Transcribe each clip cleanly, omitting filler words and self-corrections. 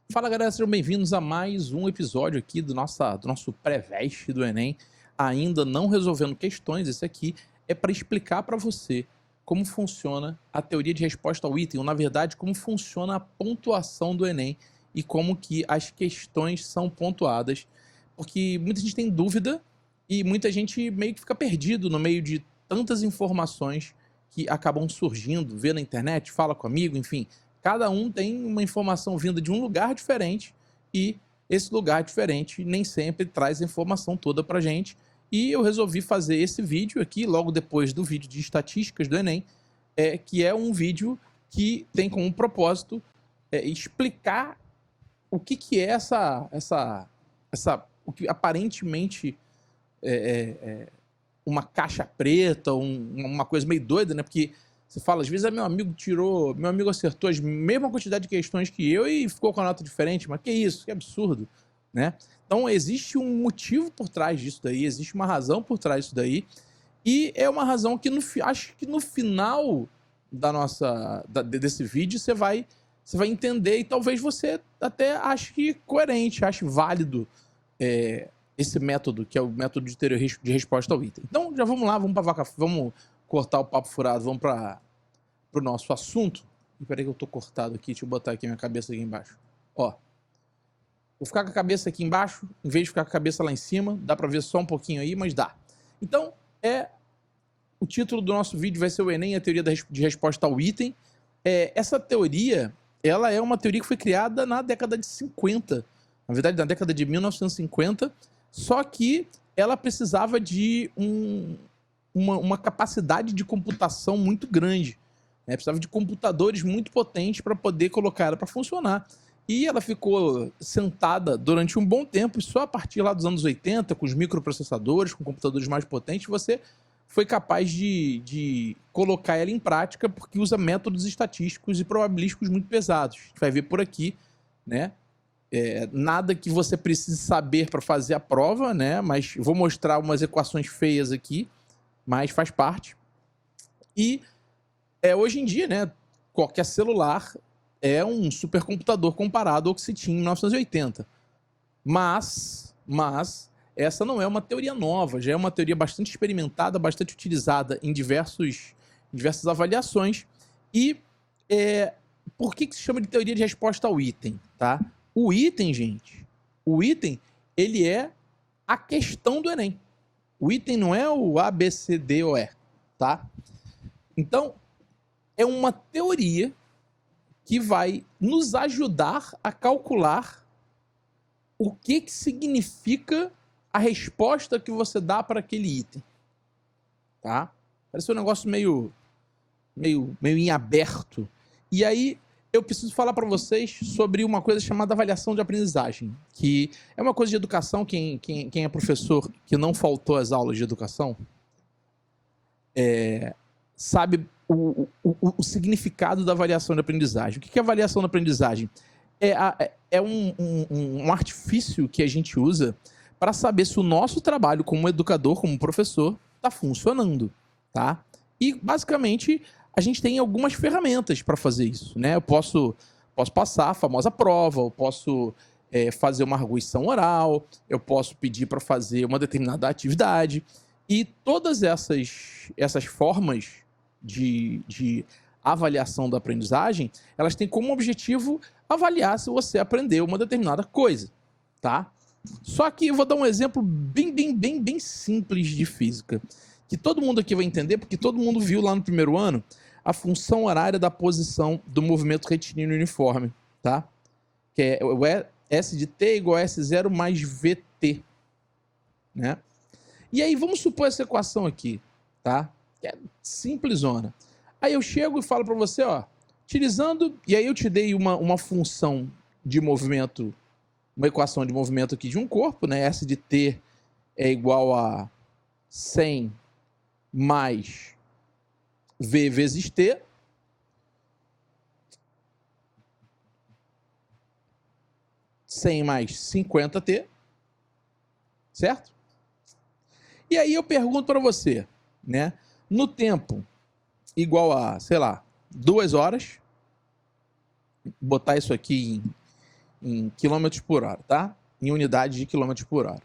Fala galera, sejam bem-vindos a mais um episódio aqui do nosso pré-veste do Enem. Ainda não resolvendo questões, esse aqui é para explicar para você como funciona a teoria de resposta ao item, ou na verdade como funciona a pontuação do Enem e como que as questões são pontuadas, porque muita gente tem dúvida e muita gente meio que fica perdido no meio de tantas informações que acabam surgindo, vê na internet, fala com amigo, enfim. Cada um tem uma informação vinda de um lugar diferente e esse lugar diferente nem sempre traz a informação toda pra gente. E eu resolvi fazer esse vídeo aqui, logo depois do vídeo de estatísticas do Enem, que é um vídeo que tem como propósito explicar o que é o que aparentemente uma caixa preta, uma coisa meio doida, né? Porque você fala, às vezes meu amigo acertou a mesma quantidade de questões que eu e ficou com a nota diferente, mas que isso, que absurdo, né? Então existe um motivo por trás disso daí, existe uma razão por trás disso daí, e é uma razão que acho que no final desse vídeo você vai entender e talvez você até ache coerente, ache válido esse método, que é o método de teoria de resposta ao item. Então já vamos lá, vamos cortar o papo furado, vamos para o nosso assunto. E peraí que eu tô cortado aqui, deixa eu botar aqui minha cabeça aqui embaixo. Ó, vou ficar com a cabeça aqui embaixo, em vez de ficar com a cabeça lá em cima, dá para ver só um pouquinho aí, mas dá. Então, o título do nosso vídeo vai ser o Enem, a teoria de resposta ao item. Essa teoria, ela é uma teoria que foi criada na década de 50, na verdade na década de 1950, só que ela precisava de uma capacidade de computação muito grande. Precisava de computadores muito potentes para poder colocar ela para funcionar. E ela ficou sentada durante um bom tempo, e só a partir lá dos anos 80, com os microprocessadores, com computadores mais potentes, você foi capaz de colocar ela em prática, porque usa métodos estatísticos e probabilísticos muito pesados. A gente vai ver por aqui, né? Nada que você precise saber para fazer a prova, né? Mas vou mostrar umas equações feias aqui, mas faz parte. E hoje em dia, né, qualquer celular é um supercomputador comparado ao que se tinha em 1980. Mas essa não é uma teoria nova, já é uma teoria bastante experimentada, bastante utilizada em diversas avaliações. E por que se chama de teoria de resposta ao item, tá? O item, gente, ele é a questão do Enem. O item não é o A, B, C, D ou E, tá? Então, é uma teoria que vai nos ajudar a calcular o que significa a resposta que você dá para aquele item, tá? Parece um negócio meio em aberto. E aí, eu preciso falar para vocês sobre uma coisa chamada avaliação de aprendizagem, que é uma coisa de educação. Quem é professor que não faltou às aulas de educação sabe o significado da avaliação de aprendizagem. O que é avaliação de aprendizagem? É um artifício que a gente usa para saber se o nosso trabalho como educador, como professor, está funcionando, tá? E, basicamente, a gente tem algumas ferramentas para fazer isso, né? Eu posso passar a famosa prova, eu posso fazer uma arguição oral, eu posso pedir para fazer uma determinada atividade. E todas essas formas de avaliação da aprendizagem, elas têm como objetivo avaliar se você aprendeu uma determinada coisa, tá? Só que eu vou dar um exemplo bem simples de física, que todo mundo aqui vai entender, porque todo mundo viu lá no primeiro ano a função horária da posição do movimento retilíneo uniforme, tá? Que é o S de t igual a S0 mais VT, né? E aí, vamos supor essa equação aqui, tá? Que é simplesona. Aí eu chego e falo para você, ó, utilizando... E aí eu te dei uma função de movimento, uma equação de movimento aqui de um corpo, né? S de t é igual a 100 mais V vezes T. Mais 50T. Certo? E aí eu pergunto para você, né? No tempo igual a, sei lá, 2 horas, botar isso aqui em quilômetros por hora, tá? Em unidade de quilômetros por hora.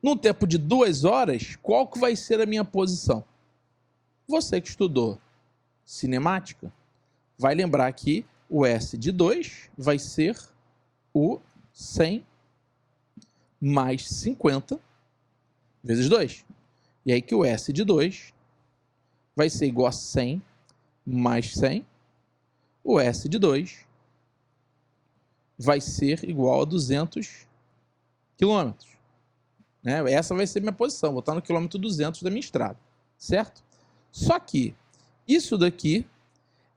Num tempo de 2 horas, qual que vai ser a minha posição? Você que estudou cinemática vai lembrar que o S de 2 vai ser o 100 mais 50 vezes 2. E aí que o S de 2 vai ser igual a 100 mais 100. O S de 2 vai ser igual a 200 quilômetros. Né? Essa vai ser minha posição, vou estar no quilômetro 200 da minha estrada, certo? Só que isso daqui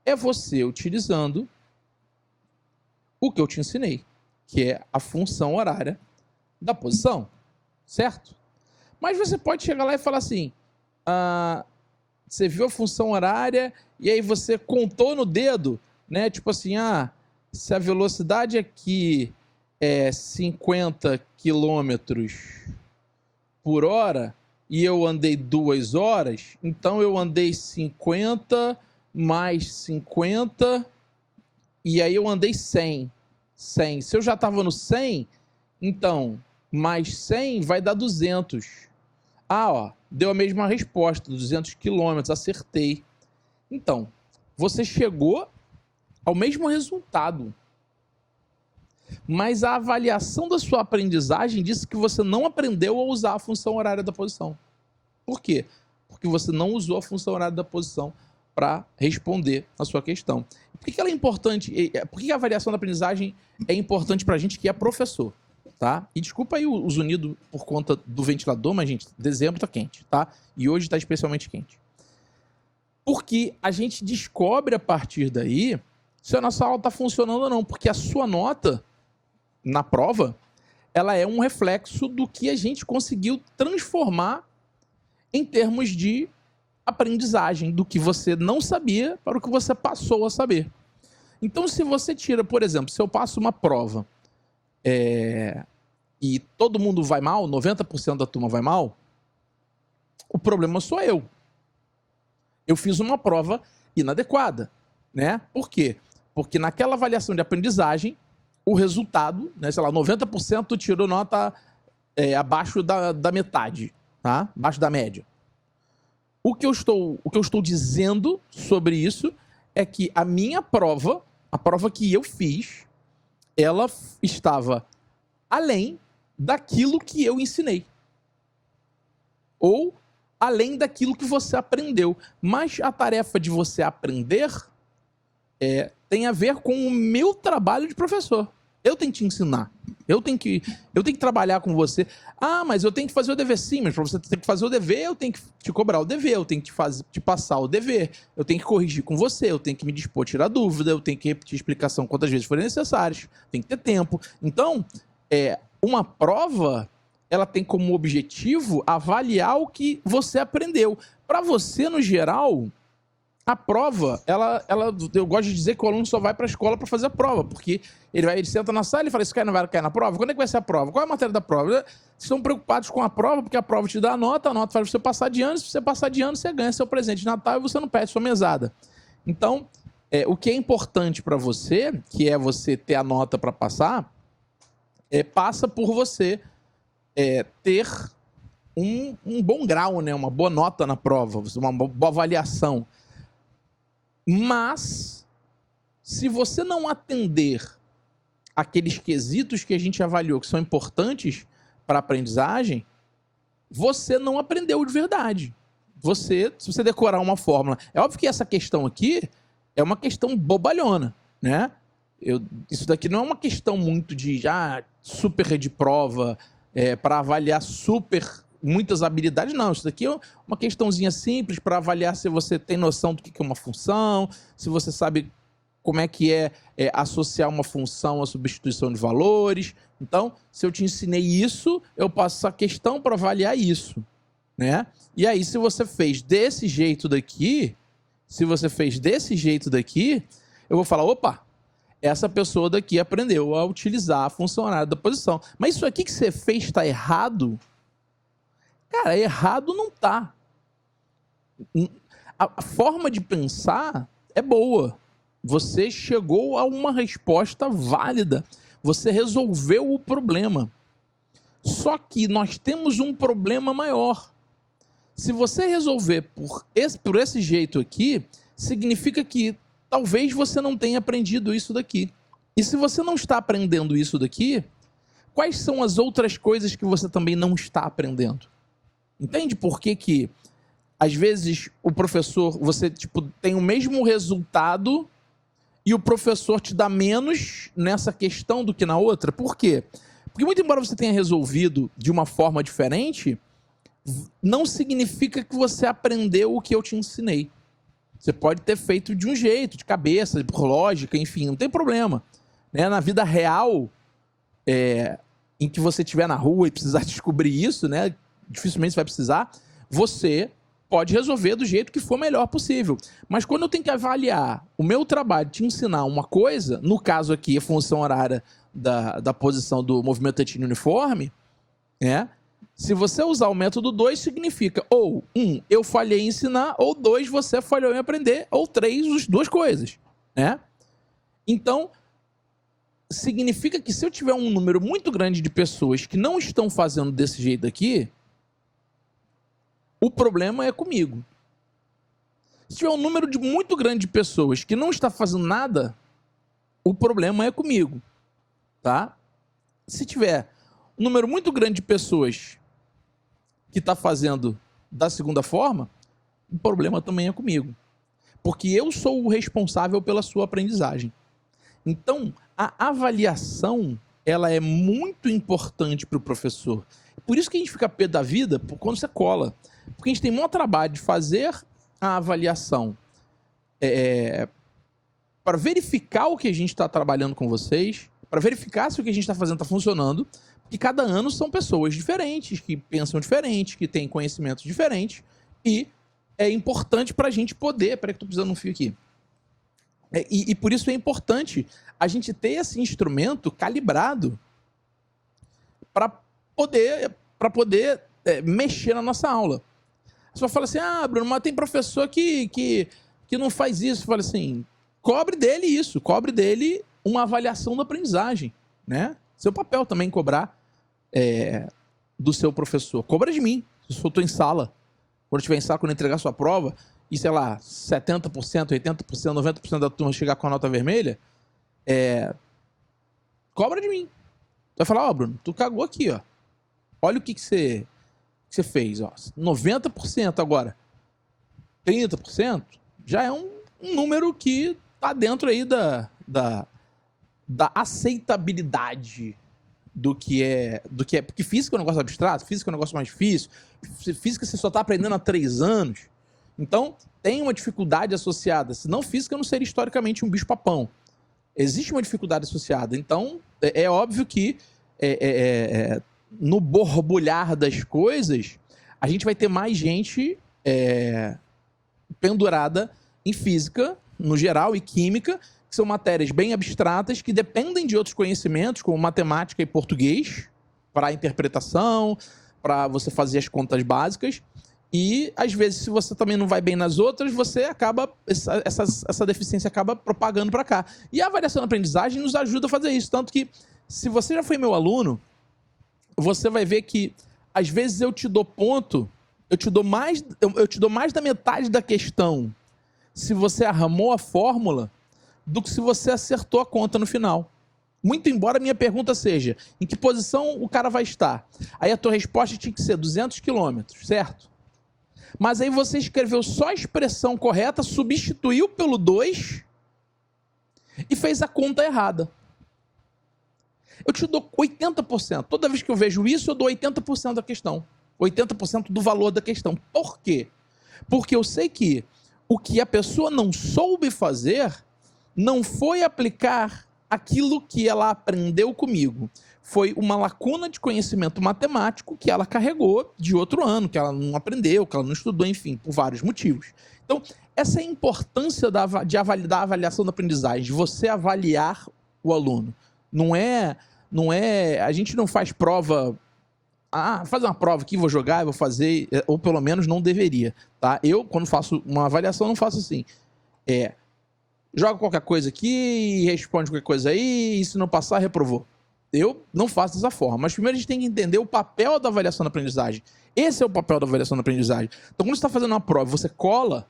é você utilizando o que eu te ensinei, que é a função horária da posição, certo? Mas você pode chegar lá e falar assim, você viu a função horária e aí você contou no dedo, né? Tipo assim, se a velocidade aqui é 50 quilômetros por hora e eu andei 2 horas, então eu andei 50 mais 50 e aí eu andei 100. Se eu já estava no 100, então mais 100 vai dar 200. Deu a mesma resposta, 200 quilômetros, acertei. Então, você chegou ao mesmo resultado. Mas a avaliação da sua aprendizagem disse que você não aprendeu a usar a função horária da posição. Por quê? Porque você não usou a função horária da posição para responder a sua questão. Por que ela é importante? Por que a avaliação da aprendizagem é importante para a gente que é professor? Tá? E desculpa aí o zunido por conta do ventilador, mas, gente, dezembro tá quente, tá? E hoje tá especialmente quente. Porque a gente descobre a partir daí se a nossa aula tá funcionando ou não, porque a sua nota na prova, ela é um reflexo do que a gente conseguiu transformar em termos de aprendizagem, do que você não sabia para o que você passou a saber. Então, se você tira, por exemplo, se eu passo uma prova e todo mundo vai mal, 90% da turma vai mal, o problema sou eu. Eu fiz uma prova inadequada, né? Por quê? Porque naquela avaliação de aprendizagem, o resultado, né, sei lá, 90% tirou nota abaixo da metade, tá? Abaixo da média. O que eu estou dizendo sobre isso é que a minha prova, a prova que eu fiz, ela estava além daquilo que eu ensinei. Ou além daquilo que você aprendeu. Mas a tarefa de você aprender tem a ver com o meu trabalho de professor. Eu tenho que te ensinar. Eu tenho que trabalhar com você. Mas eu tenho que fazer o dever. Sim, mas para você ter que fazer o dever, eu tenho que te cobrar o dever, eu tenho que te passar o dever, eu tenho que corrigir com você, eu tenho que me dispor a tirar dúvida, eu tenho que repetir a explicação quantas vezes forem necessárias, tem que ter tempo. Então, uma prova, ela tem como objetivo avaliar o que você aprendeu. Para você, no geral, a prova, eu gosto de dizer que o aluno só vai para a escola para fazer a prova, porque ele senta na sala e fala, isso não vai cair na prova? Quando é que vai ser a prova? Qual é a matéria da prova? Vocês estão preocupados com a prova, porque a prova te dá a nota faz você passar de ano, se você passar de ano, você ganha seu presente de Natal e você não perde sua mesada. Então, o que é importante para você, que é você ter a nota para passar, passa por você ter um bom grau, né? Uma boa nota na prova, uma boa avaliação. Mas, se você não atender aqueles quesitos que a gente avaliou que são importantes para a aprendizagem, você não aprendeu de verdade. Se você decorar uma fórmula... É óbvio que essa questão aqui é uma questão bobalhona, né? Isso daqui não é uma questão muito de super de prova, para avaliar muitas habilidades, não. Isso daqui é uma questãozinha simples para avaliar se você tem noção do que é uma função, se você sabe como é que associar uma função à substituição de valores. Então, se eu te ensinei isso, eu passo essa questão para avaliar isso, né? E aí, se você fez desse jeito daqui, eu vou falar, opa, essa pessoa daqui aprendeu a utilizar a função horária da posição. Mas isso aqui que você fez está errado? Cara, errado não tá. A forma de pensar é boa, Você chegou a uma resposta válida. Você resolveu o problema. Só que nós temos um problema maior. Se você resolver por esse jeito aqui, significa que talvez você não tenha aprendido isso daqui. E se você não está aprendendo isso daqui, quais são as outras coisas que você também não está aprendendo? Entende por que às vezes o professor, você tem o mesmo resultado e o professor te dá menos nessa questão do que na outra? Por quê? Porque muito embora você tenha resolvido de uma forma diferente, não significa que você aprendeu o que eu te ensinei. Você pode ter feito de um jeito, de cabeça, por lógica, enfim, não tem problema. Né? Na vida real, em que você estiver na rua e precisar descobrir isso, né? Dificilmente você vai precisar, você pode resolver do jeito que for melhor possível. Mas quando eu tenho que avaliar o meu trabalho, te ensinar uma coisa, no caso aqui, a função horária da posição do movimento etnia uniforme, se você usar o método 2, significa ou 1, eu falhei em ensinar, ou 2, você falhou em aprender, ou 3, as duas coisas. Né? Então, significa que se eu tiver um número muito grande de pessoas que não estão fazendo desse jeito aqui, o problema é comigo. Se tiver um número muito grande de pessoas que não está fazendo nada, o problema é comigo. Tá? Se tiver um número muito grande de pessoas que está fazendo da segunda forma, o problema também é comigo. Porque eu sou o responsável pela sua aprendizagem. Então, a avaliação, ela é muito importante para o professor. Por isso que a gente fica pé da vida quando você cola. Porque a gente tem muito trabalho de fazer a avaliação para verificar o que a gente está trabalhando com vocês, para verificar se o que a gente está fazendo está funcionando, porque cada ano são pessoas diferentes, que pensam diferente, que têm conhecimentos diferentes, e é importante para a gente poder... Peraí que eu estou precisando de um fio aqui. E por isso é importante a gente ter esse instrumento calibrado para poder mexer na nossa aula. Você vai falar assim, Bruno, mas tem professor que não faz isso. Fala assim, cobre dele isso, cobre dele uma avaliação da aprendizagem. Né? Seu papel também cobrar do seu professor. Cobra de mim, se eu estou em sala. Quando estiver em sala, quando entregar sua prova, e sei lá, 70%, 80%, 90% da turma chegar com a nota vermelha, cobra de mim. Vai falar, Bruno, tu cagou aqui, ó. Olha o que você fez, ó. 90% agora. 30% já é um número que tá dentro aí da aceitabilidade do que é. Porque física é um negócio abstrato, física é um negócio mais difícil, física você só tá aprendendo há 3 anos. Então, tem uma dificuldade associada. Senão, física não seria historicamente um bicho-papão. Existe uma dificuldade associada. Então, é óbvio que no borbulhar das coisas, a gente vai ter mais gente pendurada em física, no geral, e química, que são matérias bem abstratas, que dependem de outros conhecimentos, como matemática e português, para a interpretação, para você fazer as contas básicas. E, às vezes, se você também não vai bem nas outras, você acaba essa deficiência acaba propagando para cá. E a avaliação da aprendizagem nos ajuda a fazer isso. Tanto que, se você já foi meu aluno, você vai ver que, às vezes, eu te dou ponto, eu te dou mais da metade da questão se você armou a fórmula do que se você acertou a conta no final. Muito embora a minha pergunta seja, em que posição o cara vai estar? Aí a tua resposta tinha que ser 200 quilômetros, certo? Mas aí você escreveu só a expressão correta, substituiu pelo 2 e fez a conta errada. Eu te dou 80%. Toda vez que eu vejo isso, eu dou 80% da questão. 80% do valor da questão. Por quê? Porque eu sei que o que a pessoa não soube fazer não foi aplicar aquilo que ela aprendeu comigo. Foi uma lacuna de conhecimento matemático que ela carregou de outro ano, que ela não aprendeu, que ela não estudou, enfim, por vários motivos. Então, essa é a importância da avaliação da aprendizagem, de você avaliar o aluno. Não é, a gente não faz prova, fazer uma prova aqui, vou jogar, vou fazer, ou pelo menos não deveria, tá? Eu, quando faço uma avaliação, não faço assim. joga qualquer coisa aqui, responde qualquer coisa aí, e se não passar, reprovou. Eu não faço dessa forma. Mas primeiro a gente tem que entender o papel da avaliação da aprendizagem. Esse é o papel da avaliação da aprendizagem. Então, quando você está fazendo uma prova e você cola,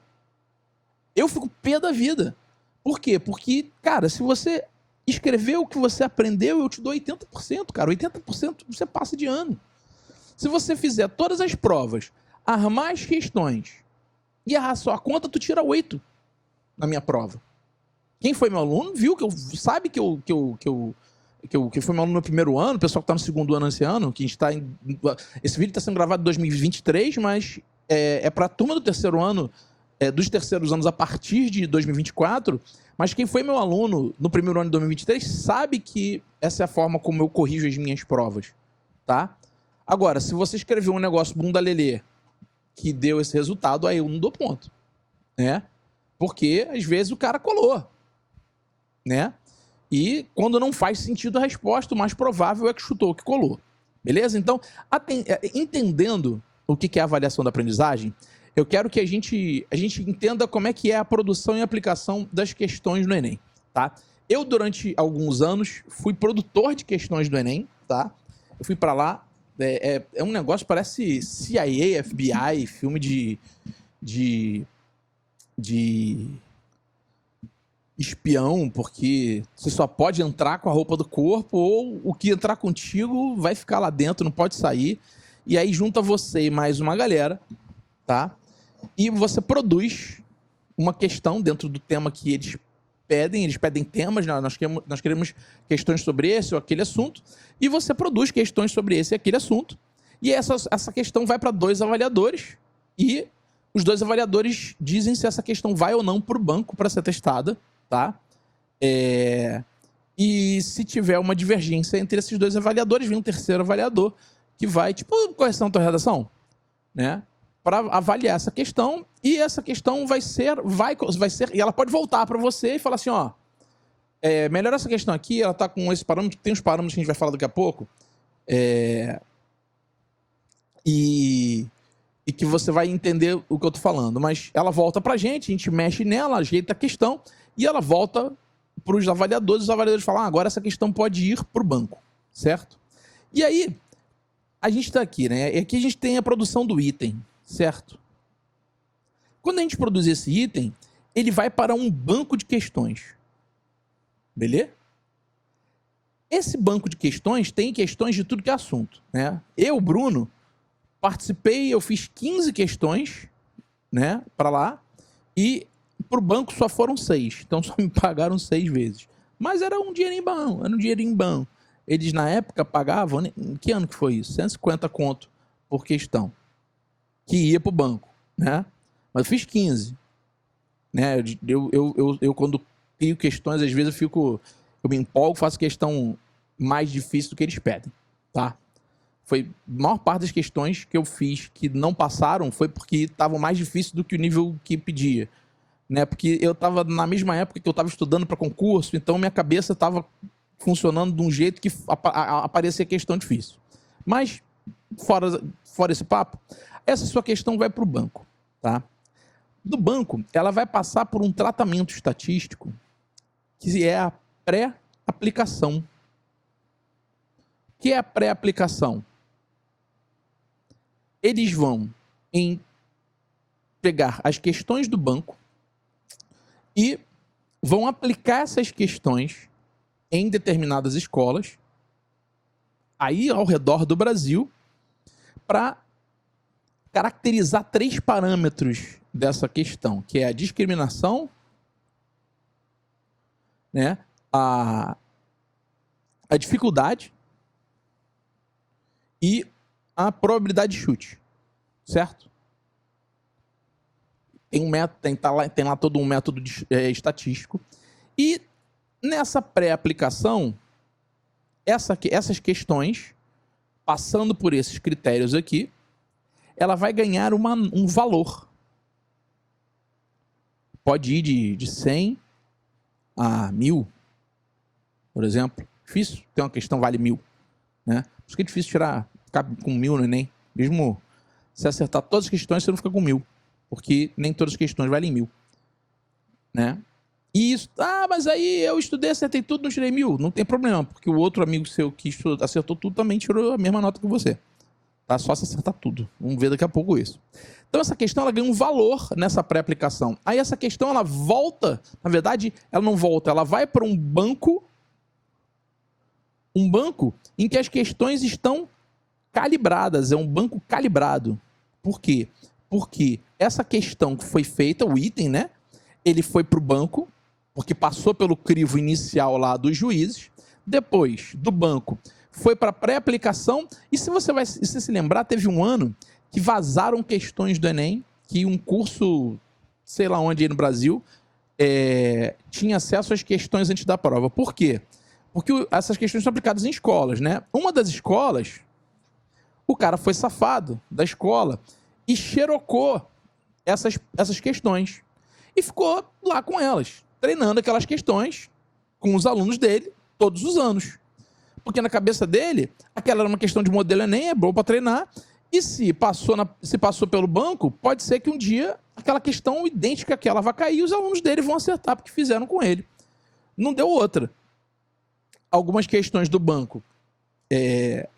eu fico pé da vida. Por quê? Porque, cara, se você escreveu o que você aprendeu, eu te dou 80%, cara. 80% você passa de ano. Se você fizer todas as provas, armar as questões e errar só a conta, tu tira 8 na minha prova. Quem foi meu aluno viu, sabe que foi meu aluno no primeiro ano, o pessoal que está no segundo ano esse ano, que a gente tá esse vídeo está sendo gravado em 2023, mas é para a turma do terceiro ano, dos terceiros anos a partir de 2024, mas quem foi meu aluno no primeiro ano de 2023 sabe que essa é a forma como eu corrijo as minhas provas, tá? Agora, se você escreveu um negócio bunda lelê que deu esse resultado, aí eu não dou ponto, né? Porque, às vezes, o cara colou, né? E quando não faz sentido a resposta, o mais provável é que chutou, que colou. Beleza? Então, entendendo o que é a avaliação da aprendizagem, eu quero que a gente entenda como é que é a produção e aplicação das questões no Enem, tá? Eu, durante alguns anos, fui produtor de questões do Enem, tá? Eu fui para lá, é um negócio, parece CIA, FBI, filme de espião, porque você só pode entrar com a roupa do corpo, ou o que entrar contigo vai ficar lá dentro, não pode sair. E aí junta você e mais uma galera, tá? E você produz uma questão dentro do tema que eles pedem temas, nós queremos questões sobre esse ou aquele assunto, e você produz questões sobre esse e aquele assunto, e essa questão vai para 2 avaliadores, e os 2 avaliadores dizem se essa questão vai ou não para o banco para ser testada, tá? E se tiver uma divergência entre esses 2 avaliadores, vem um terceiro avaliador que vai, tipo, correção da tua redação, né? Para avaliar essa questão, e essa questão vai ser, e ela pode voltar para você e falar assim, ó, melhor essa questão aqui, ela tá com esse parâmetro, tem uns parâmetros que a gente vai falar daqui a pouco, e que você vai entender o que eu tô falando, mas ela volta pra gente, a gente mexe nela, ajeita a questão, e ela volta para os avaliadores falam, agora essa questão pode ir para o banco, certo? E aí, a gente está aqui, né? E aqui a gente tem a produção do item, certo? Quando a gente produz esse item, ele vai para um banco de questões. Beleza? Esse banco de questões tem questões de tudo que é assunto, né? Eu, Bruno, participei, eu fiz 15 questões, né, para lá, e pro banco só foram 6, então só me pagaram 6 vezes. Mas era um dinheirinho bom, Eles, na época, pagavam, em que ano que foi isso? 150 conto por questão, que ia pro banco, né? Mas eu fiz 15, né? Eu quando crio questões, às vezes eu me empolgo, faço questão mais difícil do que eles pedem, tá? Foi a maior parte das questões que eu fiz que não passaram foi porque estavam mais difíceis do que o nível que pedia, né? Porque eu estava na mesma época que eu estava estudando para concurso, então minha cabeça estava funcionando de um jeito que aparecia questão difícil. Mas, fora esse papo, essa sua questão vai para o banco, tá? Do banco, ela vai passar por um tratamento estatístico que é a pré-aplicação. O que é a pré-aplicação? Eles vão pegar as questões do banco e vão aplicar essas questões em determinadas escolas, aí ao redor do Brasil, para caracterizar 3 parâmetros dessa questão, que é a discriminação, né, a dificuldade e a probabilidade de chute, certo? Tem um método, tem lá todo um método estatístico. E nessa pré-aplicação, essas questões, passando por esses critérios aqui, ela vai ganhar um valor. Pode ir de 100 a 1000, por exemplo. Difícil ter uma questão vale 1000, né? Por isso que é difícil ficar com 1000 no Enem. Mesmo se acertar todas as questões, você não fica com 1000, porque nem todas as questões valem 1000, né? E isso, mas aí eu estudei, acertei tudo, não tirei 1000. Não tem problema, porque o outro amigo seu que acertou tudo também tirou a mesma nota que você. Tá? Só se acertar tudo. Vamos ver daqui a pouco isso. Então essa questão ela ganha um valor nessa pré-aplicação. Aí essa questão ela volta, na verdade, ela não volta, ela vai para um banco em que as questões estão calibradas, é um banco calibrado. Por quê? Porque essa questão que foi feita, o item, né? Ele foi para o banco, porque passou pelo crivo inicial lá dos juízes, depois do banco foi para pré-aplicação, e se você se lembrar, teve um ano que vazaram questões do Enem, que um curso, sei lá onde aí no Brasil, tinha acesso às questões antes da prova. Por quê? Porque essas questões são aplicadas em escolas, né? Uma das escolas, o cara foi safado da escola e xerocou essas questões. E ficou lá com elas, treinando aquelas questões com os alunos dele todos os anos. Porque na cabeça dele, aquela era uma questão de modelo Enem, é bom para treinar. E se passou pelo banco, pode ser que um dia aquela questão idêntica àquela vai cair e os alunos dele vão acertar porque fizeram com ele. Não deu outra. Algumas questões do banco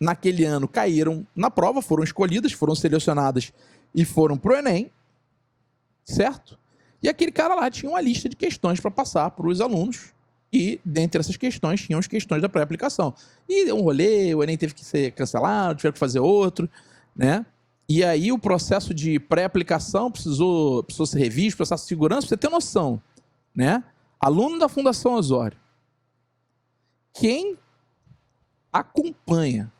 naquele ano caíram na prova, foram escolhidas, foram selecionadas e foram para o Enem, certo? E aquele cara lá tinha uma lista de questões para passar para os alunos e dentre essas questões tinham as questões da pré-aplicação. E deu um rolê, o Enem teve que ser cancelado, tiveram que fazer outro, né? E aí o processo de pré-aplicação precisou ser revisto, processo de segurança, pra você ter noção, né? Aluno da Fundação Osório, quem acompanha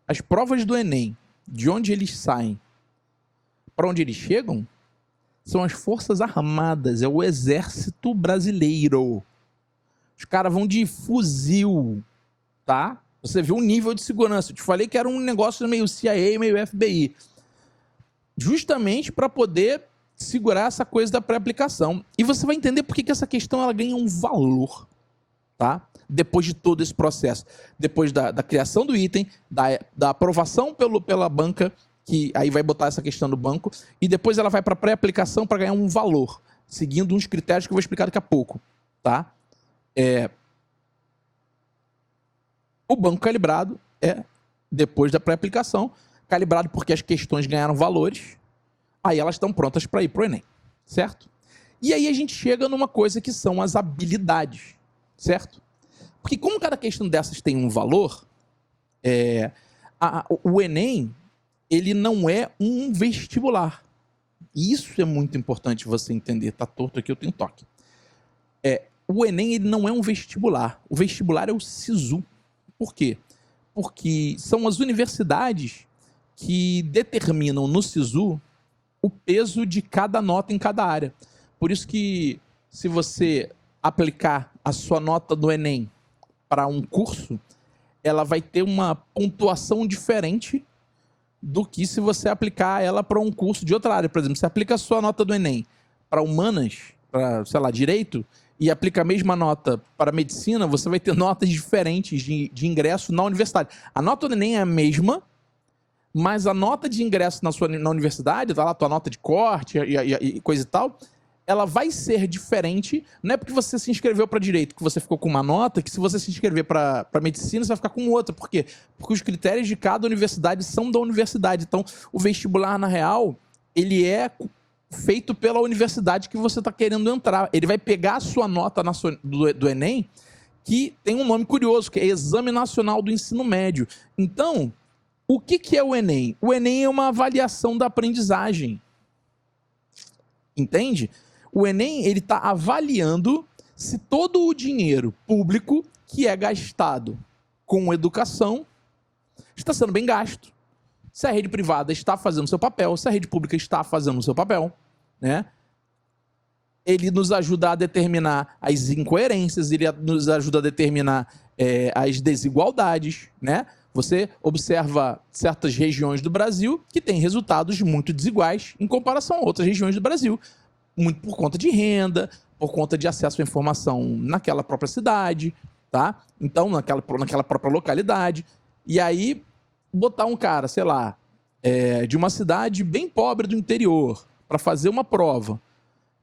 as provas do Enem, de onde eles saem, para onde eles chegam, são as Forças Armadas, é o Exército Brasileiro. Os caras vão de fuzil, tá? Você vê o nível de segurança. Eu te falei que era um negócio meio CIA, meio FBI. Justamente para poder segurar essa coisa da pré-aplicação. E você vai entender por que essa questão ela ganha um valor, tá? Depois de todo esse processo. Depois da criação do item, da aprovação pela banca, que aí vai botar essa questão do banco, e depois ela vai para pré-aplicação para ganhar um valor, seguindo uns critérios que eu vou explicar daqui a pouco, tá? O banco calibrado depois da pré-aplicação, calibrado porque as questões ganharam valores, aí elas estão prontas para ir para o Enem, certo? E aí a gente chega numa coisa que são as habilidades, certo? Porque como cada questão dessas tem um valor, o Enem, ele não é um vestibular. E isso é muito importante você entender. Tá torto aqui, eu tenho toque. O Enem, ele não é um vestibular. O vestibular é o SISU. Por quê? Porque são as universidades que determinam no SISU o peso de cada nota em cada área. Por isso que, se você aplicar a sua nota do Enem para um curso, ela vai ter uma pontuação diferente do que se você aplicar ela para um curso de outra área. Por exemplo, você aplica a sua nota do Enem para humanas, para, sei lá, direito, e aplica a mesma nota para medicina, você vai ter notas diferentes de ingresso na universidade. A nota do Enem é a mesma, mas a nota de ingresso na universidade, tá lá a tua nota de corte e coisa e tal, ela vai ser diferente. Não é porque você se inscreveu para direito que você ficou com uma nota, que se você se inscrever para medicina, você vai ficar com outra. Por quê? Porque os critérios de cada universidade são da universidade. Então, o vestibular, na real, ele é feito pela universidade que você está querendo entrar. Ele vai pegar a sua nota do Enem, que tem um nome curioso, que é Exame Nacional do Ensino Médio. Então, o que é o Enem? O Enem é uma avaliação da aprendizagem. Entende? O Enem, ele está avaliando se todo o dinheiro público que é gastado com educação está sendo bem gasto. Se a rede privada está fazendo o seu papel, se a rede pública está fazendo o seu papel, né? Ele nos ajuda a determinar as incoerências, ele nos ajuda a determinar as desigualdades, né? Você observa certas regiões do Brasil que têm resultados muito desiguais em comparação a outras regiões do Brasil, muito por conta de renda, por conta de acesso à informação naquela própria cidade, tá? Então, naquela própria localidade. E aí, botar um cara, sei lá, de uma cidade bem pobre do interior para fazer uma prova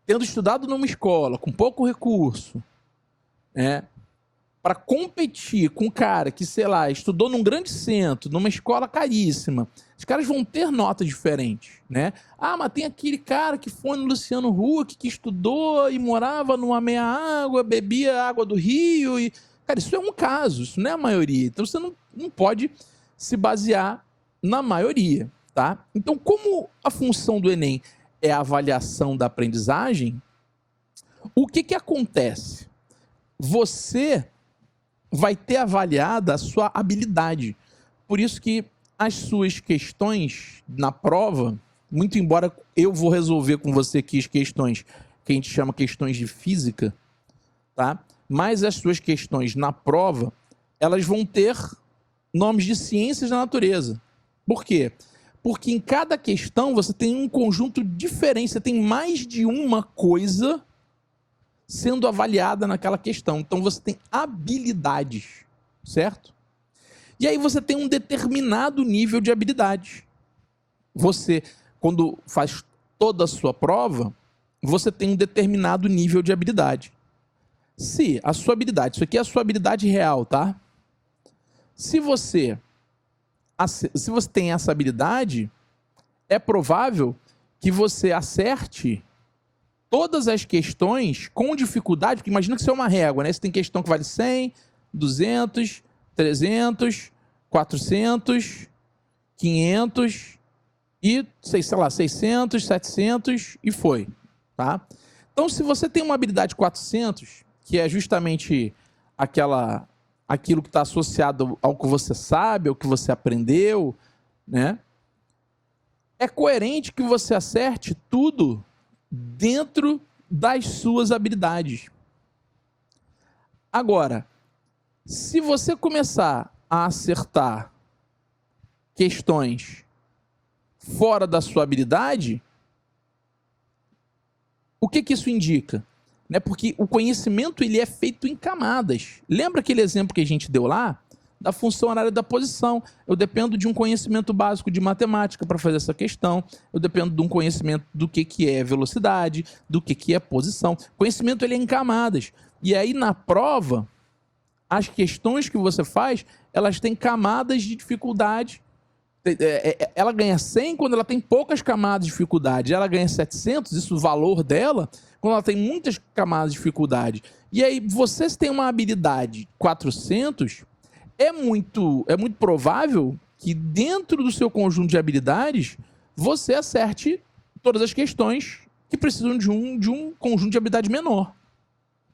tendo estudado numa escola com pouco recurso, né, para competir com um cara que, sei lá, estudou num grande centro, numa escola caríssima, os caras vão ter notas diferentes, né? Ah, mas tem aquele cara que foi no Luciano Huck, que estudou e morava numa meia-água, bebia água do rio e... Cara, isso é um caso, isso não é a maioria. Então você não pode se basear na maioria, tá? Então, como a função do Enem é a avaliação da aprendizagem, o que acontece? Você vai ter avaliada a sua habilidade. Por isso que as suas questões na prova, muito embora eu vou resolver com você aqui as questões que a gente chama questões de física, tá? Mas as suas questões na prova, elas vão ter nomes de ciências da natureza. Por quê? Porque em cada questão você tem um conjunto diferente, você tem mais de uma coisa sendo avaliada naquela questão. Então você tem habilidades, certo? E aí você tem um determinado nível de habilidade. Você, quando faz toda a sua prova, você tem um determinado nível de habilidade. Se a sua habilidade, isso aqui é a sua habilidade real, tá? Se você tem essa habilidade, é provável que você acerte todas as questões com dificuldade, porque imagina que isso é uma régua, né? Você tem questão que vale 100, 200, 300, 400, 500 e, sei lá, 600, 700 e foi, tá? Então, se você tem uma habilidade 400, que é justamente aquilo que está associado ao que você sabe, ao que você aprendeu, né? É coerente que você acerte tudo dentro das suas habilidades. Agora, se você começar a acertar questões fora da sua habilidade, o que isso indica? Né? Porque o conhecimento ele é feito em camadas. Lembra aquele exemplo que a gente deu lá? Da função horária da posição. Eu dependo de um conhecimento básico de matemática para fazer essa questão. Eu dependo de um conhecimento do que é velocidade, do que é posição. O conhecimento ele é em camadas. E aí, na prova, as questões que você faz, elas têm camadas de dificuldade. Ela ganha 100 quando ela tem poucas camadas de dificuldade. Ela ganha 700, isso o valor dela, quando ela tem muitas camadas de dificuldade. E aí, vocês têm uma habilidade 400... É muito provável que dentro do seu conjunto de habilidades você acerte todas as questões que precisam de um conjunto de habilidade menor,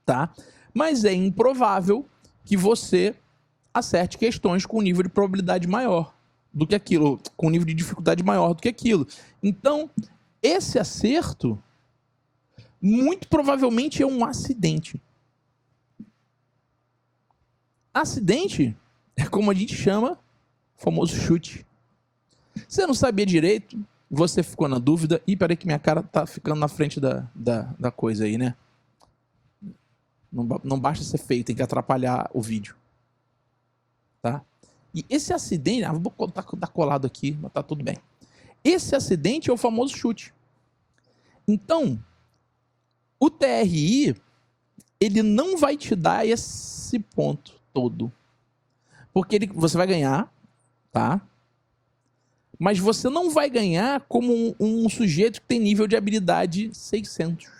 tá? Mas é improvável que você acerte questões com nível de probabilidade maior do que aquilo, com nível de dificuldade maior do que aquilo. Então, esse acerto muito provavelmente é um acidente. Acidente é como a gente chama, o famoso chute. Você não sabia direito, você ficou na dúvida. Ih, peraí que minha cara tá ficando na frente da coisa aí, né? Não basta ser feio, tem que atrapalhar o vídeo. Tá? E esse acidente, vou dar colado aqui, mas tá tudo bem. Esse acidente é o famoso chute. Então, o TRI, ele não vai te dar esse ponto todo. Porque você vai ganhar, tá? Mas você não vai ganhar como um sujeito que tem nível de habilidade 600.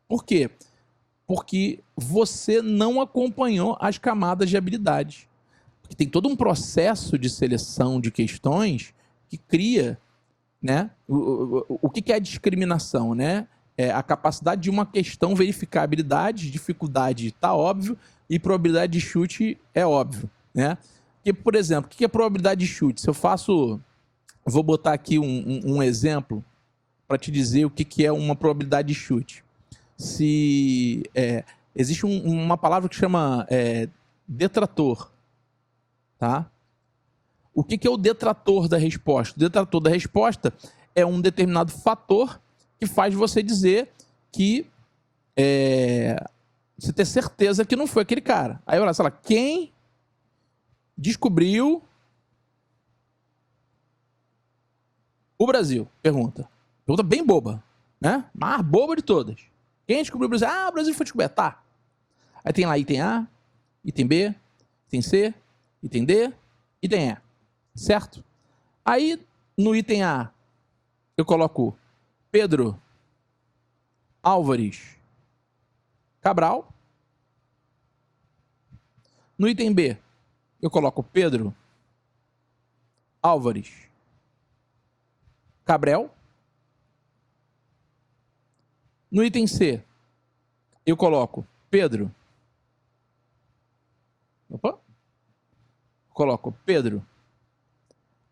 Por quê? Porque você não acompanhou as camadas de habilidade. Porque tem todo um processo de seleção de questões que cria, né? O que é a discriminação, né? É a capacidade de uma questão verificar habilidade, dificuldade tá óbvio, e probabilidade de chute é óbvio, né? Porque, por exemplo, o que é probabilidade de chute? Se eu faço... Vou botar aqui um exemplo para te dizer o que é uma probabilidade de chute. Se existe uma palavra que chama detrator, tá? O que é o detrator da resposta? O detrator da resposta é um determinado fator que faz você dizer que você ter certeza que não foi aquele cara. Aí olha, sei lá, quem descobriu o Brasil? Pergunta bem boba. né? Mais boba de todas. Quem descobriu o Brasil? Ah, o Brasil foi descoberto. Tá. Aí tem lá item A, item B, item C, item D, item E. Certo? Aí, no item A, eu coloco Pedro Álvares Cabral. No item B, eu coloco Pedro Álvares Cabral. No item C, eu coloco Pedro. Opa! Coloco Pedro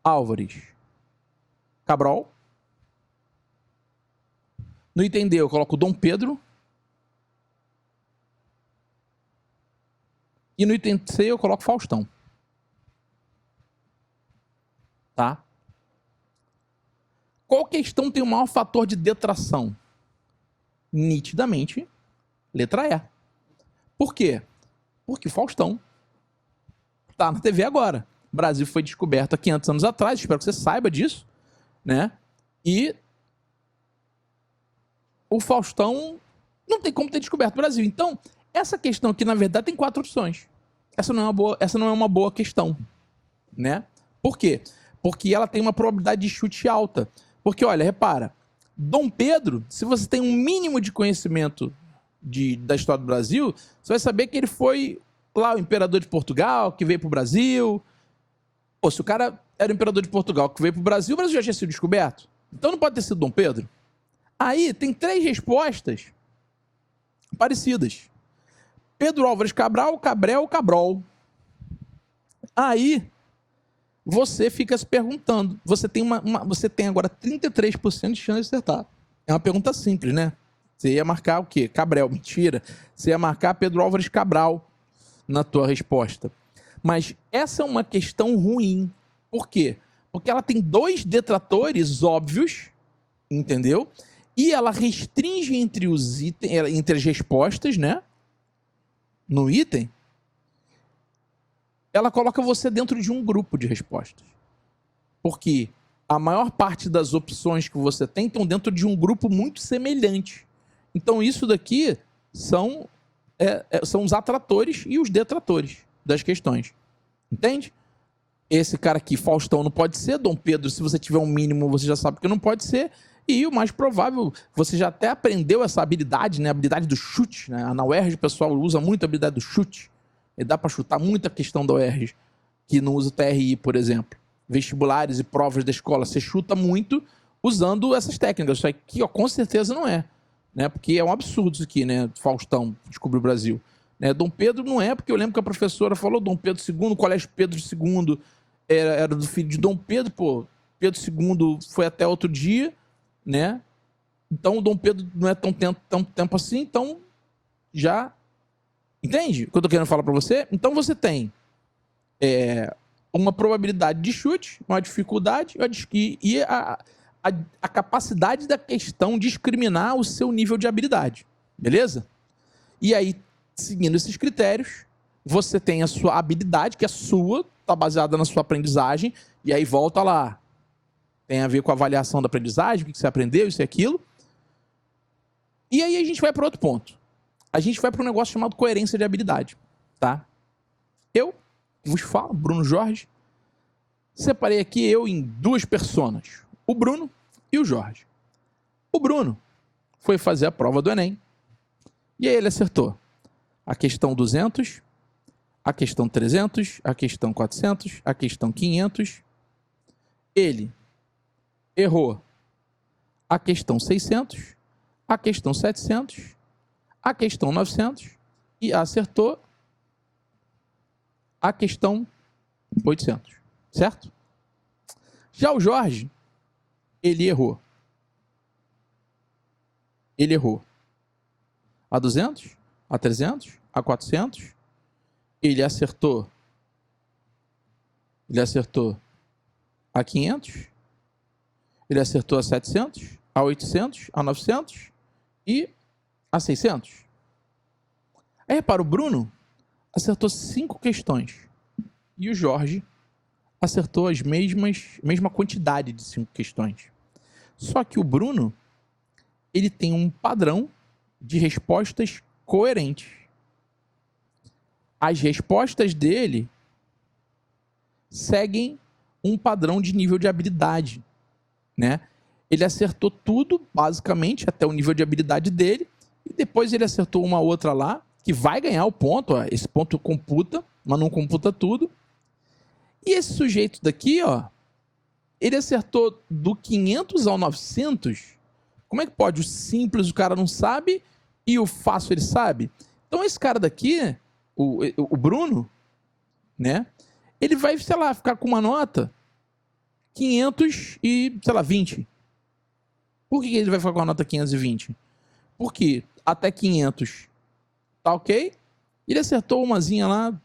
Álvares Cabral. No item D, eu coloco Dom Pedro. E no item C, eu coloco Faustão. Tá? Qual questão tem o maior fator de detração? Nitidamente, letra E. Por quê? Porque Faustão tá na TV agora. O Brasil foi descoberto há 500 anos atrás, espero que você saiba disso, né? E o Faustão não tem como ter descoberto o Brasil. Então, essa questão aqui, na verdade, tem 4 opções. Essa não é uma boa questão, né? Por quê? Porque ela tem uma probabilidade de chute alta. Porque, olha, repara, Dom Pedro, se você tem um mínimo de conhecimento da história do Brasil, você vai saber que ele foi lá o imperador de Portugal, que veio para o Brasil. Pô, se o cara era o imperador de Portugal que veio para o Brasil já tinha sido descoberto. Então não pode ter sido Dom Pedro. Aí tem 3 respostas parecidas. Pedro Álvares Cabral, Cabrel, Cabrol. Aí você fica se perguntando. Você tem agora 33% de chance de acertar. É uma pergunta simples, né? Você ia marcar o quê? Cabrel, mentira. Você ia marcar Pedro Álvares Cabral na tua resposta. Mas essa é uma questão ruim. Por quê? Porque ela tem 2 detratores óbvios, entendeu? E ela restringe entre as respostas, né? No item, ela coloca você dentro de um grupo de respostas. Porque a maior parte das opções que você tem estão dentro de um grupo muito semelhante. Então, isso daqui são os atratores e os detratores das questões. Entende? Esse cara aqui, Faustão, não pode ser. Dom Pedro, se você tiver um mínimo, você já sabe que não pode ser. E o mais provável, você já até aprendeu essa habilidade, né? A habilidade do chute, né? Na UERJ o pessoal usa muito a habilidade do chute. E dá para chutar muita questão da UERJ, que não usa o TRI, por exemplo. Vestibulares e provas da escola, você chuta muito usando essas técnicas. Isso aqui, ó, com certeza não é. Né? Porque é um absurdo isso aqui, né? Faustão descobriu o Brasil. Né? Dom Pedro não é, porque eu lembro que a professora falou Dom Pedro II, o Colégio Pedro II era do filho de Dom Pedro, pô. Pedro II foi até outro dia, né? Então o Dom Pedro não é tão tempo assim, então já... Entende o que eu tô querendo falar para você? Então você tem uma probabilidade de chute, uma dificuldade e a capacidade da questão discriminar o seu nível de habilidade. Beleza? E aí, seguindo esses critérios, você tem a sua habilidade, que é sua, está baseada na sua aprendizagem, e aí volta lá. Tem a ver com a avaliação da aprendizagem, o que você aprendeu, isso e aquilo. E aí a gente vai para outro ponto. A gente vai para um negócio chamado coerência de habilidade. Tá? Eu, que vos falo, Bruno Jorge, separei aqui eu em 2 personas. O Bruno e o Jorge. O Bruno foi fazer a prova do Enem. E aí ele acertou a questão 200, a questão 300, a questão 400, a questão 500. Ele errou a questão 600, a questão 700, a questão 900 e acertou a questão 800. Certo? Já o Jorge, ele errou. Ele errou a 200, a 300, a 400. Ele acertou a 500. Ele acertou a 700, a 800, a 900 e a 600. Aí, repara, o Bruno acertou 5 questões. E o Jorge acertou a mesma quantidade de 5 questões. Só que o Bruno, ele tem um padrão de respostas coerentes. As respostas dele seguem um padrão de nível de habilidade, né? Ele acertou tudo, basicamente, até o nível de habilidade dele, e depois ele acertou uma outra lá, que vai ganhar o ponto, ó, esse ponto computa, mas não computa tudo. E esse sujeito daqui, ó, ele acertou do 500 ao 900. Como é que pode? O simples o cara não sabe e o fácil ele sabe? Então esse cara daqui, o Bruno, né? Ele vai, sei lá, ficar com uma nota 520. Por que ele vai ficar com a nota 520? Porque até 500 tá ok. Ele acertou umazinha lá.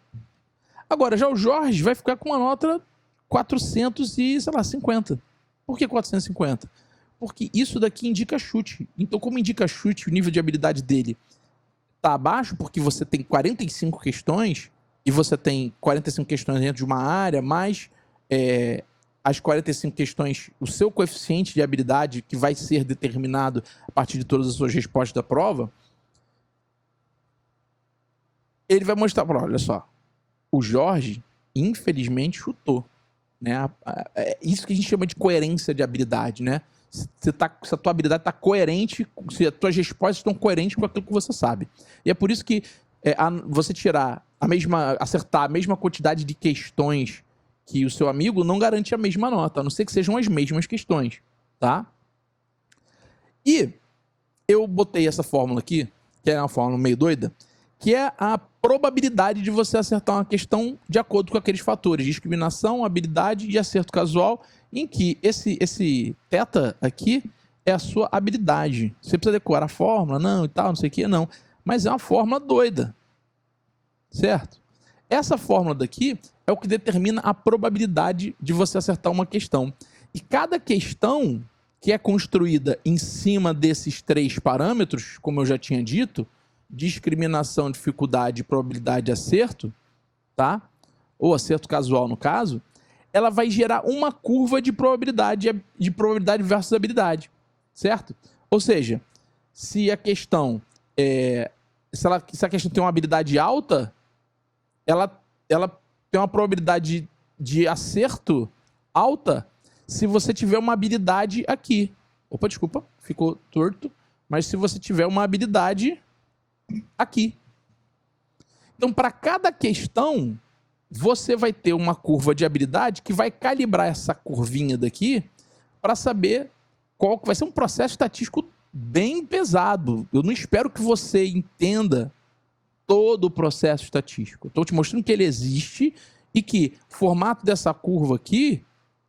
Agora, já o Jorge vai ficar com uma nota 450. Por que 450? Porque isso daqui indica chute. Então, como indica chute, o nível de habilidade dele tá abaixo, porque você tem 45 questões, e você tem 45 questões dentro de uma área, mais as 45 questões, o seu coeficiente de habilidade, que vai ser determinado a partir de todas as suas respostas da prova, ele vai mostrar, olha só, o Jorge, infelizmente, chutou. Né? É isso que a gente chama de coerência de habilidade, né? Se a tua habilidade está coerente, se as tuas respostas estão coerentes com aquilo que você sabe. E é por isso que você acertar a mesma quantidade de questões que o seu amigo não garante a mesma nota, a não ser que sejam as mesmas questões, tá? E eu botei essa fórmula aqui, que é uma fórmula meio doida, que é a probabilidade de você acertar uma questão de acordo com aqueles fatores, discriminação, habilidade e acerto casual, em que esse θ aqui é a sua habilidade. Você precisa decorar a fórmula, não, e tal, não sei o que, não. Mas é uma fórmula doida, certo? Essa fórmula daqui é o que determina a probabilidade de você acertar uma questão. E cada questão que é construída em cima desses 3 parâmetros, como eu já tinha dito, discriminação, dificuldade e probabilidade de acerto, tá? Ou acerto casual no caso, ela vai gerar uma curva de probabilidade versus habilidade, certo? Ou seja, se a questão se a questão tem uma habilidade alta, ela tem uma probabilidade de acerto alta se você tiver uma habilidade aqui. Opa, desculpa, ficou torto. Mas se você tiver uma habilidade aqui. Então, para cada questão, você vai ter uma curva de habilidade que vai calibrar essa curvinha daqui para saber qual que vai ser um processo estatístico bem pesado. Eu não espero que você entenda todo o processo estatístico. Estou te mostrando que ele existe e que o formato dessa curva aqui,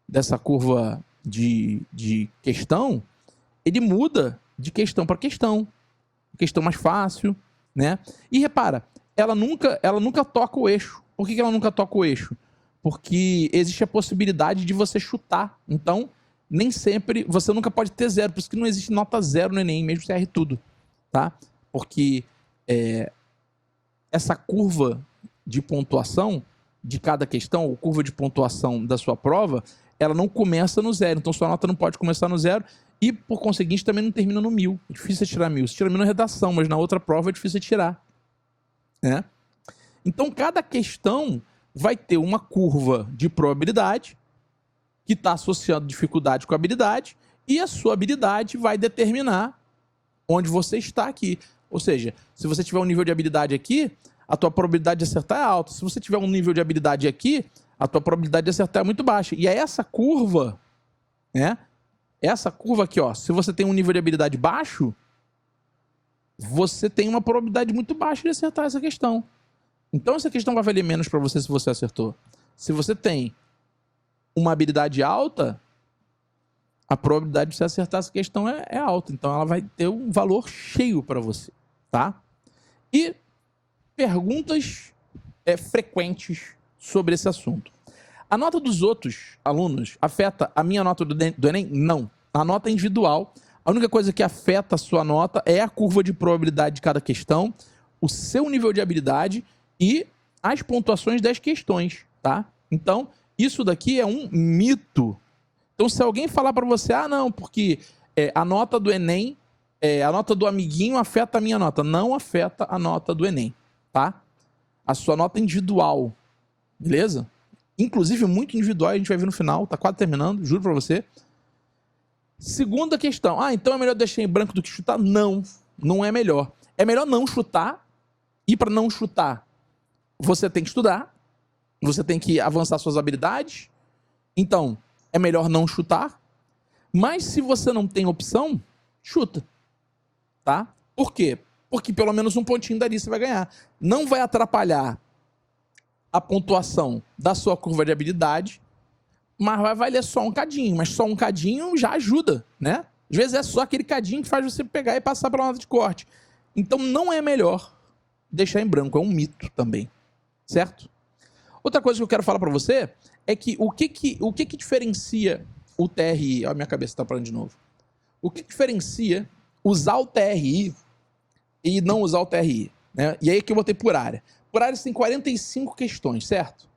dessa curva de questão, ele muda de questão para questão. Questão mais fácil, né? E repara, ela nunca toca o eixo. Por que ela nunca toca o eixo? Porque existe a possibilidade de você chutar. Então, nem sempre, você nunca pode ter zero. Por isso que não existe nota zero no Enem, mesmo se erre tudo, tá? Porque essa curva de pontuação de cada questão, ou curva de pontuação da sua prova, ela não começa no zero. Então, sua nota não pode começar no zero e, por conseguinte, também não termina no 1000. É difícil tirar 1000. Você tira 1000 na redação, mas na outra prova é difícil tirar, né? Então, cada questão vai ter uma curva de probabilidade que está associando dificuldade com habilidade, e a sua habilidade vai determinar onde você está aqui. Ou seja, se você tiver um nível de habilidade aqui, a tua probabilidade de acertar é alta. Se você tiver um nível de habilidade aqui, a tua probabilidade de acertar é muito baixa. E é essa curva, né? Essa curva aqui, ó, se você tem um nível de habilidade baixo, você tem uma probabilidade muito baixa de acertar essa questão. Então, essa questão vai valer menos para você se você acertou. Se você tem uma habilidade alta, a probabilidade de você acertar essa questão é alta. Então, ela vai ter um valor cheio para você, tá? E perguntas frequentes sobre esse assunto. A nota dos outros alunos afeta a minha nota do Enem? Não. A nota é individual. A única coisa que afeta a sua nota é a curva de probabilidade de cada questão, o seu nível de habilidade e as pontuações das questões, tá? Então, isso daqui é um mito. Então, se alguém falar para você, não, porque a nota do Enem a nota do amiguinho afeta a minha nota. Não afeta a nota do Enem, tá? A sua nota individual, beleza? Inclusive, muito individual, a gente vai ver no final, tá quase terminando, juro pra você. Segunda questão. Então é melhor deixar em branco do que chutar? Não, não é melhor. É melhor não chutar, e para não chutar, você tem que estudar, você tem que avançar suas habilidades. Então, é melhor não chutar. Mas se você não tem opção, chuta, tá? Por quê? Porque pelo menos um pontinho dali você vai ganhar. Não vai atrapalhar a pontuação da sua curva de habilidade, mas vai valer só um cadinho. Mas só um cadinho já ajuda, né? Às vezes é só aquele cadinho que faz você pegar e passar pela nota de corte. Então não é melhor deixar em branco, é um mito também, certo? Outra coisa que eu quero falar para você é que o que diferencia o TRI... Olha, minha cabeça tá parando de novo. O que diferencia usar o TRI e não usar o TRI, né? E aí que eu botei por área. Por área você tem 45 questões, certo?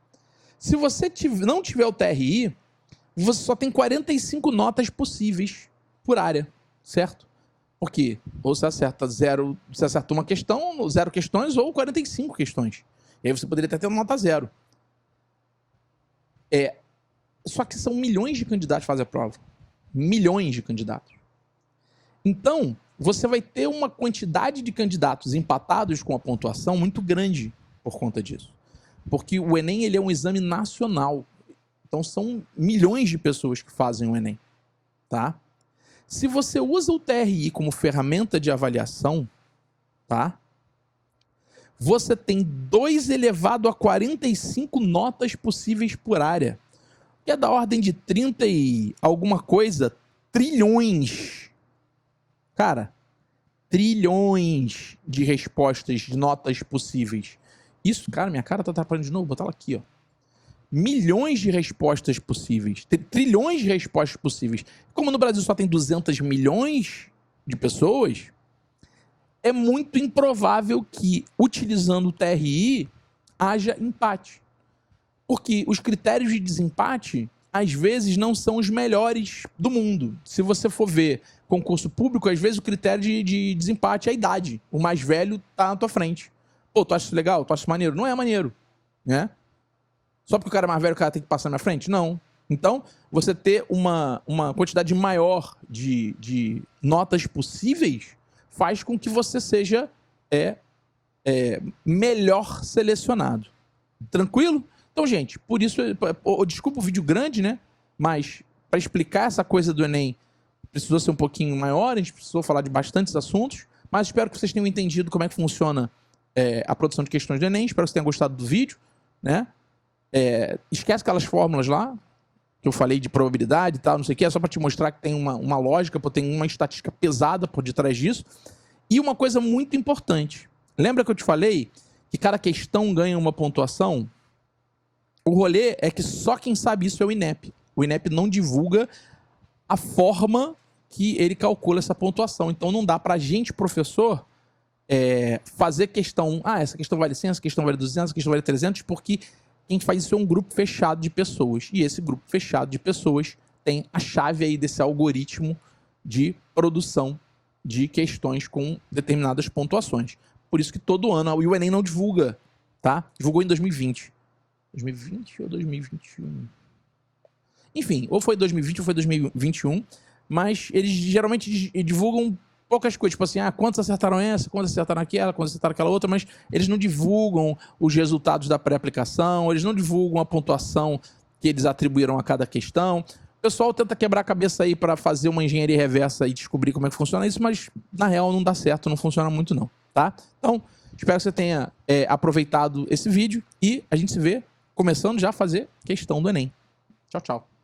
Se você não tiver o TRI, você só tem 45 notas possíveis por área, certo? Porque ou você acerta zero, você acerta uma questão, 0 questões, ou 45 questões. E aí você poderia até ter uma nota 0. Só que são milhões de candidatos que fazem a prova. Milhões de candidatos. Então, você vai ter uma quantidade de candidatos empatados com a pontuação muito grande por conta disso. Porque o Enem ele é um exame nacional. Então, são milhões de pessoas que fazem o Enem. Tá? Se você usa o TRI como ferramenta de avaliação, tá? Você tem 2 elevado a 45 notas possíveis por área. Que é da ordem de 30 e alguma coisa trilhões. Cara, trilhões de respostas, de notas possíveis. Isso, cara, minha cara tá atrapalhando de novo, vou botar ela aqui, ó. Milhões de respostas possíveis. Trilhões de respostas possíveis. Como no Brasil só tem 200 milhões de pessoas, é muito improvável que, utilizando o TRI, haja empate. Porque os critérios de desempate, às vezes, não são os melhores do mundo. Se você for ver concurso público, às vezes o critério de desempate é a idade. O mais velho tá na tua frente. Pô, tu acha isso legal? Tu acha isso maneiro? Não é maneiro, né? Só porque o cara é mais velho, o cara tem que passar na minha frente? Não. Então, você ter uma quantidade maior de notas possíveis faz com que você seja melhor selecionado. Tranquilo? Então, gente, por isso... Desculpa o vídeo grande, né? Mas, para explicar essa coisa do Enem, precisou ser um pouquinho maior, a gente precisou falar de bastantes assuntos, mas espero que vocês tenham entendido como é que funciona a produção de questões do Enem. Espero que vocês tenham gostado do vídeo, né? Esquece aquelas fórmulas lá, que eu falei de probabilidade e tal, não sei o que, é só para te mostrar que tem uma lógica, tem uma estatística pesada por detrás disso. E uma coisa muito importante, lembra que eu te falei que cada questão ganha uma pontuação? O rolê é que só quem sabe isso é o INEP. O INEP não divulga a forma que ele calcula essa pontuação. Então não dá pra gente, professor, fazer questão... essa questão vale 100, essa questão vale 200, essa questão vale 300, porque quem faz isso é um grupo fechado de pessoas. E esse grupo fechado de pessoas tem a chave aí desse algoritmo de produção de questões com determinadas pontuações. Por isso que todo ano o Enem não divulga, tá? Divulgou em 2020. 2020 ou 2021? Enfim, ou foi 2020 ou foi 2021, mas eles geralmente divulgam poucas coisas, tipo assim, quantos acertaram essa, quantos acertaram aquela, quantos acertaram aquela outra, mas eles não divulgam os resultados da pré-aplicação, eles não divulgam a pontuação que eles atribuíram a cada questão. O pessoal tenta quebrar a cabeça aí para fazer uma engenharia reversa e descobrir como é que funciona isso, mas na real não dá certo, não funciona muito não, tá? Então, espero que você tenha aproveitado esse vídeo e a gente se vê começando já a fazer questão do Enem. Tchau, tchau.